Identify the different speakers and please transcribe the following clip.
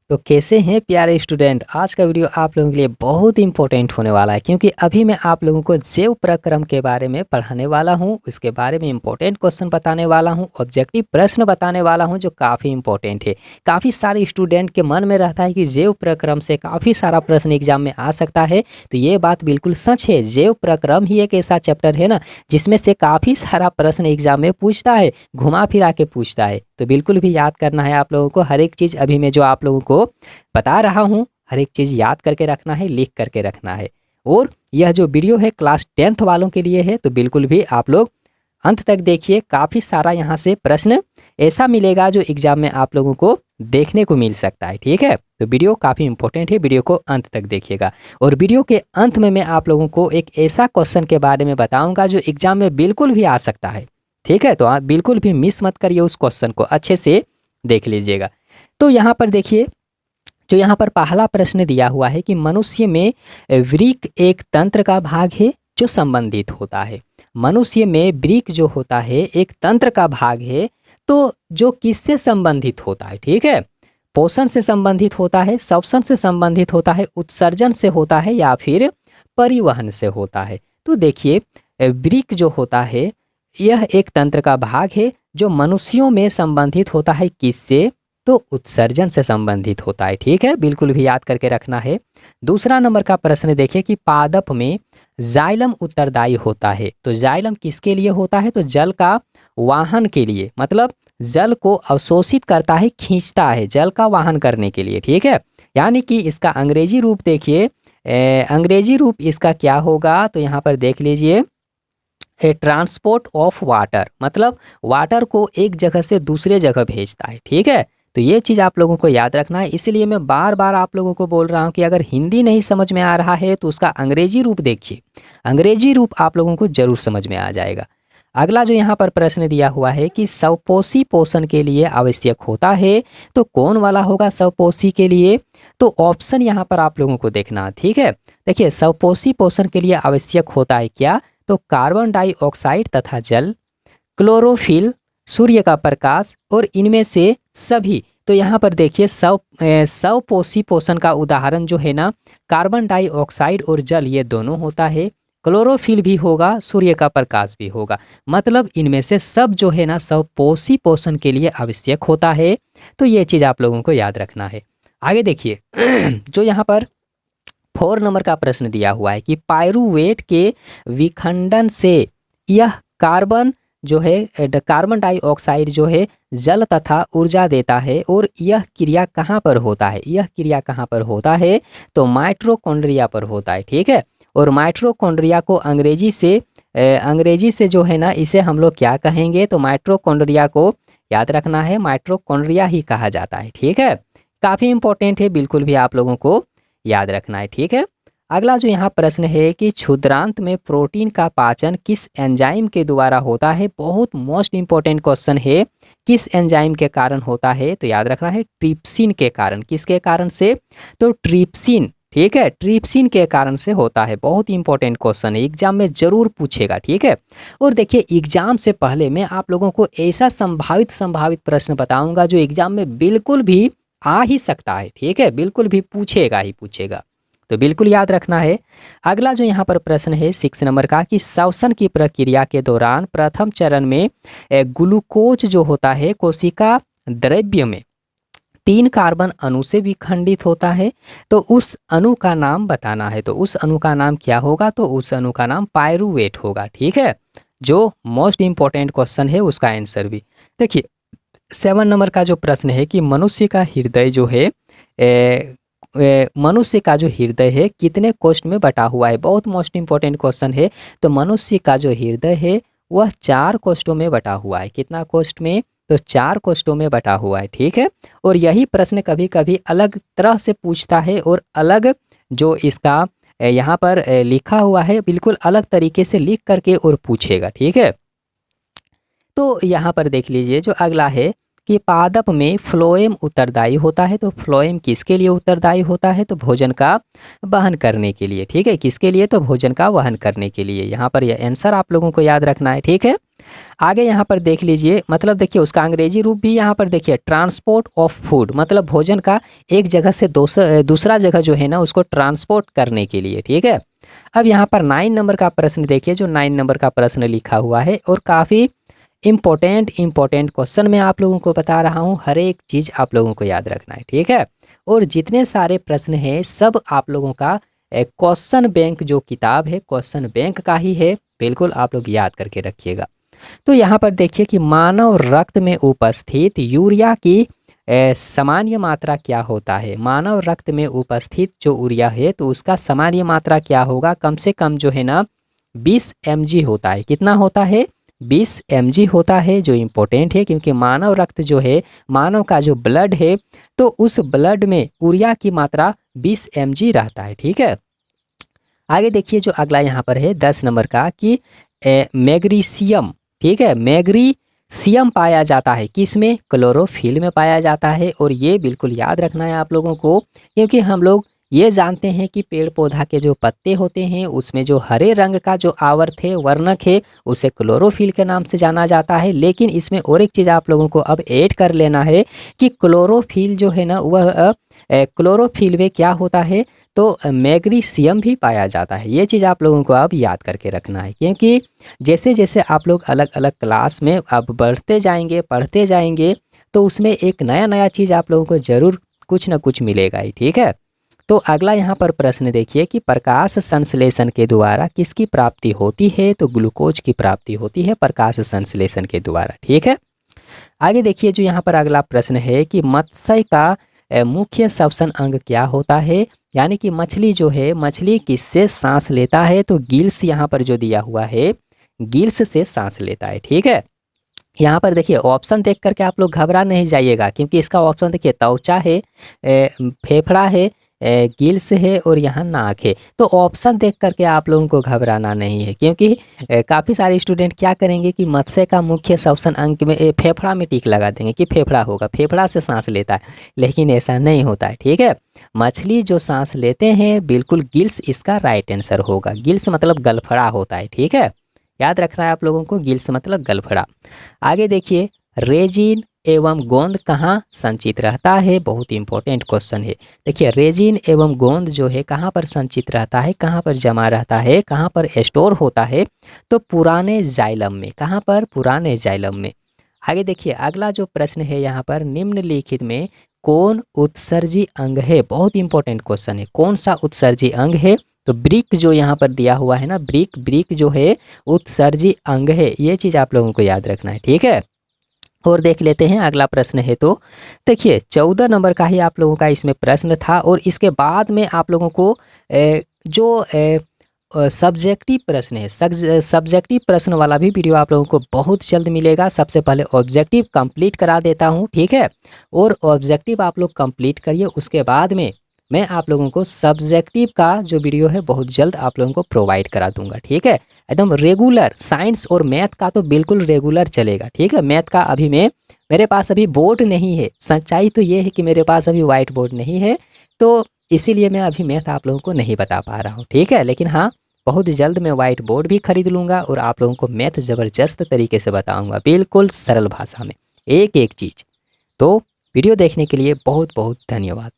Speaker 1: तो कैसे हैं प्यारे स्टूडेंट। आज का वीडियो आप लोगों के लिए बहुत इंपॉर्टेंट होने वाला है, क्योंकि अभी मैं आप लोगों को जैव प्रक्रम के बारे में पढ़ाने वाला हूं। उसके बारे में इंपॉर्टेंट क्वेश्चन बताने वाला हूं, ऑब्जेक्टिव प्रश्न बताने वाला हूं जो काफ़ी इंपॉर्टेंट है। काफ़ी सारे स्टूडेंट के मन में रहता है कि जैव प्रक्रम से काफ़ी सारा प्रश्न एग्जाम में आ सकता है, तो ये बात बिल्कुल सच है। जैव प्रक्रम ही एक ऐसा चैप्टर है ना जिसमें से काफ़ी सारा प्रश्न एग्जाम में पूछता है, घुमा फिरा के पूछता है। तो बिल्कुल भी याद करना है आप लोगों को। हर एक चीज़ अभी मैं जो आप लोगों को बता रहा हूँ, हर एक चीज़ याद करके रखना है, लिख करके रखना है। और यह जो वीडियो है क्लास 10th वालों के लिए है, तो बिल्कुल भी आप लोग अंत तक देखिए। काफ़ी सारा यहाँ से प्रश्न ऐसा मिलेगा जो एग्जाम में आप लोगों को देखने को मिल सकता है। ठीक है, तो वीडियो काफ़ी इंपॉर्टेंट है, वीडियो को अंत तक देखिएगा। और वीडियो के अंत में मैं आप लोगों को एक ऐसा क्वेश्चन के बारे में बताऊंगा जो एग्जाम में बिल्कुल भी आ सकता है। ठीक है, तो आप बिल्कुल भी मिस मत करिए, उस क्वेश्चन को अच्छे से देख लीजिएगा। तो यहाँ पर देखिए, जो यहाँ पर पहला प्रश्न दिया हुआ है कि मनुष्य में वृक्क एक तंत्र का भाग है जो संबंधित होता है। मनुष्य में वृक्क जो होता है एक तंत्र का भाग है, तो जो किससे संबंधित होता है? ठीक है, पोषण से संबंधित होता है, श्वसन से संबंधित होता है, उत्सर्जन से होता है, या फिर परिवहन से होता है। तो देखिए, वृक्क जो होता है यह एक तंत्र का भाग है जो मनुष्यों में संबंधित होता है। किससे? तो उत्सर्जन से संबंधित होता है। ठीक है, बिल्कुल भी याद करके रखना है। दूसरा नंबर का प्रश्न देखिए कि पादप में जाइलम उत्तरदायी होता है। तो जाइलम किसके लिए होता है? तो जल का वाहन के लिए, मतलब जल को अवशोषित करता है, खींचता है जल का वाहन करने के लिए। ठीक है, यानी कि इसका अंग्रेजी रूप देखिए, अंग्रेजी रूप इसका क्या होगा? तो यहाँ पर देख लीजिए, ए ट्रांसपोर्ट ऑफ वाटर, मतलब वाटर को एक जगह से दूसरे जगह भेजता है। ठीक है, तो ये चीज़ आप लोगों को याद रखना है। इसलिए मैं बार बार आप लोगों को बोल रहा हूँ कि अगर हिंदी नहीं समझ में आ रहा है तो उसका अंग्रेजी रूप देखिए, अंग्रेजी रूप आप लोगों को जरूर समझ में आ जाएगा। अगला जो यहाँ पर प्रश्न दिया हुआ है कि स्वपोषी पोषण के लिए आवश्यक होता है, तो कौन वाला होगा स्वपोषी के लिए? तो ऑप्शन यहाँ पर आप लोगों को देखना। ठीक है, देखिए स्वपोषी पोषण के लिए आवश्यक होता है क्या? तो कार्बन डाइऑक्साइड तथा जल, क्लोरोफिल, सूर्य का प्रकाश, और इनमें से सभी। तो यहाँ पर देखिए स्वपोषी पोषण का उदाहरण जो है ना, कार्बन डाइऑक्साइड और जल ये दोनों होता है। क्लोरोफिल भी होगा, सूर्य का प्रकाश भी होगा। मतलब इनमें से सब जो है ना स्वपोषी पोषण के लिए आवश्यक होता है। तो ये चीज़ आप लोगों को याद रखना है। आगे देखिए जो यहाँ पर 4 नंबर का प्रश्न दिया हुआ है कि पायरुवेट के विखंडन से यह कार्बन जो है, कार्बन डाइऑक्साइड जो है जल तथा ऊर्जा देता है, और यह क्रिया कहाँ पर होता है? यह क्रिया कहाँ पर होता है? तो माइटोकॉन्ड्रिया पर होता है। ठीक है, और माइटोकॉन्ड्रिया को अंग्रेजी से जो है ना, इसे हम लोग क्या कहेंगे? तो माइटोकॉन्ड्रिया को याद रखना है, माइटोकॉन्ड्रिया ही कहा जाता है। ठीक है, काफ़ी इंपॉर्टेंट है, बिल्कुल भी आप लोगों को याद रखना है। ठीक है, अगला जो यहाँ प्रश्न है कि क्षुद्रांत में प्रोटीन का पाचन किस एंजाइम के द्वारा होता है? बहुत मोस्ट इंपॉर्टेंट क्वेश्चन है। किस एंजाइम के कारण होता है? तो याद रखना है ट्रिप्सिन के कारण। किसके कारण से? तो ट्रिप्सिन। ठीक है, ट्रिप्सिन के कारण से होता है। बहुत इंपॉर्टेंट क्वेश्चन है, एग्जाम में जरूर पूछेगा। ठीक है, और देखिए एग्जाम से पहले मैं आप लोगों को ऐसा संभावित प्रश्न बताऊंगा जो एग्जाम में बिल्कुल भी आ ही सकता है। ठीक है, बिल्कुल भी पूछेगा ही पूछेगा, तो बिल्कुल याद रखना है। अगला जो यहाँ पर प्रश्न है 6 नंबर का कि श्वसन की प्रक्रिया के दौरान प्रथम चरण में ग्लूकोज जो होता है कोशिका द्रव्य में 3 कार्बन अणु से विखंडित होता है, तो उस अणु का नाम बताना है। तो उस अणु का नाम क्या होगा? तो उस अणु का नाम पायरुवेट होगा। ठीक है, जो मोस्ट इंपॉर्टेंट क्वेश्चन है उसका आंसर भी देखिए। 7 नंबर का जो प्रश्न है कि मनुष्य का हृदय जो है मनुष्य का जो हृदय है कितने कोष्ठ में बटा हुआ है? बहुत मोस्ट इंपॉर्टेंट क्वेश्चन है। तो मनुष्य का जो हृदय है वह 4 कोष्ठों में बटा हुआ है। कितना कोष्ठ में? तो 4 कोष्ठों में बटा हुआ है। ठीक है, और यही प्रश्न कभी कभी अलग तरह से पूछता है, और अलग जो इसका यहाँ पर लिखा हुआ है बिल्कुल अलग तरीके से लिख करके और पूछेगा। ठीक है, तो यहाँ पर देख लीजिए जो अगला है कि पादप में फ्लोएम उत्तरदायी होता है। तो फ्लोएम किसके लिए उत्तरदायी होता है? तो भोजन का वहन करने के लिए। ठीक है, किसके लिए? तो भोजन का वहन करने के लिए। यहाँ पर यह आंसर आप लोगों को याद रखना है। ठीक है, आगे यहाँ पर देख लीजिए, मतलब देखिए उसका अंग्रेजी रूप भी यहाँ पर देखिए, ट्रांसपोर्ट ऑफ फूड, मतलब भोजन का एक जगह से दूसरा जगह जो है ना उसको ट्रांसपोर्ट करने के लिए, ठीक है। अब यहाँ पर 9 नंबर का प्रश्न देखिए, जो 9 नंबर का प्रश्न लिखा हुआ है और काफ़ी इम्पोर्टेंट क्वेश्चन मैं आप लोगों को बता रहा हूँ, हर एक चीज़ आप लोगों को याद रखना है, ठीक है। और जितने सारे प्रश्न हैं सब आप लोगों का क्वेश्चन बैंक जो किताब है क्वेश्चन बैंक का ही है, बिल्कुल आप लोग याद करके रखिएगा। तो यहाँ पर देखिए कि मानव रक्त में उपस्थित यूरिया की सामान्य मात्रा क्या होता है। मानव रक्त में उपस्थित जो यूरिया है तो उसका सामान्य मात्रा क्या होगा, कम से कम जो है ना 20 mg होता है। कितना होता है, 20 mg होता है, जो इम्पोर्टेंट है क्योंकि मानव रक्त जो है, मानव का जो ब्लड है तो उस ब्लड में यूरिया की मात्रा 20 mg रहता है, ठीक है। आगे देखिए जो अगला यहाँ पर है 10 नंबर का कि मैग्नीशियम, ठीक है, मैग्नीशियम पाया जाता है किसमें, क्लोरोफिल में पाया जाता है। और ये बिल्कुल याद रखना है आप लोगों को, क्योंकि हम लोग ये जानते हैं कि पेड़ पौधा के जो पत्ते होते हैं उसमें जो हरे रंग का जो आवर्त है, वर्णक है, उसे क्लोरोफिल के नाम से जाना जाता है। लेकिन इसमें और एक चीज़ आप लोगों को अब ऐड कर लेना है कि क्लोरोफिल जो है ना वह क्लोरोफिल में क्या होता है, तो मैग्नीशियम भी पाया जाता है। ये चीज़ आप लोगों को अब याद करके रखना है, क्योंकि जैसे जैसे आप लोग अलग अलग क्लास में अब बढ़ते जाएंगे, पढ़ते जाएंगे, तो उसमें एक नया नया चीज़ आप लोगों को ज़रूर कुछ ना कुछ मिलेगा ही, ठीक है। तो अगला यहाँ पर प्रश्न देखिए कि प्रकाश संश्लेषण के द्वारा किसकी प्राप्ति होती है, तो ग्लूकोज की प्राप्ति होती है प्रकाश संश्लेषण के द्वारा, ठीक है। आगे देखिए जो यहाँ पर अगला प्रश्न है कि मत्स्य का मुख्य श्वसन अंग क्या होता है, यानी कि मछली जो है, मछली किससे सांस लेता है, तो गिल्स यहाँ पर जो दिया हुआ है गिल्स से सांस लेता है, ठीक है। यहाँ पर देखिए ऑप्शन देख करके आप लोग घबरा नहीं जाइएगा, क्योंकि इसका ऑप्शन देखिए त्वचा है, फेफड़ा है, गिल्स है और यहाँ नाक है। तो ऑप्शन देख करके आप लोगों को घबराना नहीं है, क्योंकि काफ़ी सारे स्टूडेंट क्या करेंगे कि मत्स्य का मुख्य श्वसन अंग में फेफड़ा में टिक लगा देंगे कि फेफड़ा होगा, फेफड़ा से सांस लेता है, लेकिन ऐसा नहीं होता है, ठीक है। मछली जो सांस लेते हैं बिल्कुल गिल्स इसका राइट आंसर होगा। गिल्स मतलब गलफड़ा होता है, ठीक है, याद रखना है आप लोगों को, गिल्स मतलब गलफड़ा। आगे देखिए रेजिन एवं गोंद कहाँ संचित रहता है, बहुत इंपॉर्टेंट क्वेश्चन है। देखिए रेजिन एवं गोंद जो है कहाँ पर संचित रहता है, कहाँ पर जमा रहता है, कहाँ पर स्टोर होता है, तो पुराने जाइलम में। कहाँ पर, पुराने जाइलम में। आगे देखिए अगला जो प्रश्न है यहाँ पर, निम्नलिखित में कौन उत्सर्जी अंग है, बहुत इंपॉर्टेंट क्वेश्चन है, कौन सा उत्सर्जी अंग है, तो ब्रिक जो यहाँ पर दिया हुआ है ना, ब्रिक जो है उत्सर्जी अंग है, ये चीज़ आप लोगों को याद रखना है, ठीक है। और देख लेते हैं अगला प्रश्न है, तो देखिए 14 नंबर का ही आप लोगों का इसमें प्रश्न था। और इसके बाद में आप लोगों को जो सब्जेक्टिव प्रश्न है, सब्जेक्टिव प्रश्न वाला भी वीडियो आप लोगों को बहुत जल्द मिलेगा। सबसे पहले ऑब्जेक्टिव कंप्लीट करा देता हूं, ठीक है, और ऑब्जेक्टिव आप लोग कंप्लीट करिए, उसके बाद में मैं आप लोगों को सब्जेक्टिव का जो वीडियो है बहुत जल्द आप लोगों को प्रोवाइड करा दूंगा, ठीक है। एकदम रेगुलर, साइंस और मैथ का तो बिल्कुल रेगुलर चलेगा, ठीक है। मैथ का अभी मेरे पास अभी बोर्ड नहीं है, सच्चाई तो ये है कि मेरे पास अभी वाइट बोर्ड नहीं है, तो इसीलिए मैं अभी मैथ आप लोगों को नहीं बता पा रहा हूँ, ठीक है। लेकिन हाँ, बहुत जल्द मैं वाइट बोर्ड भी खरीद लूँगा और आप लोगों को मैथ ज़बरदस्त तरीके से बताऊँगा, बिल्कुल सरल भाषा में, एक एक चीज़। तो वीडियो देखने के लिए बहुत बहुत धन्यवाद।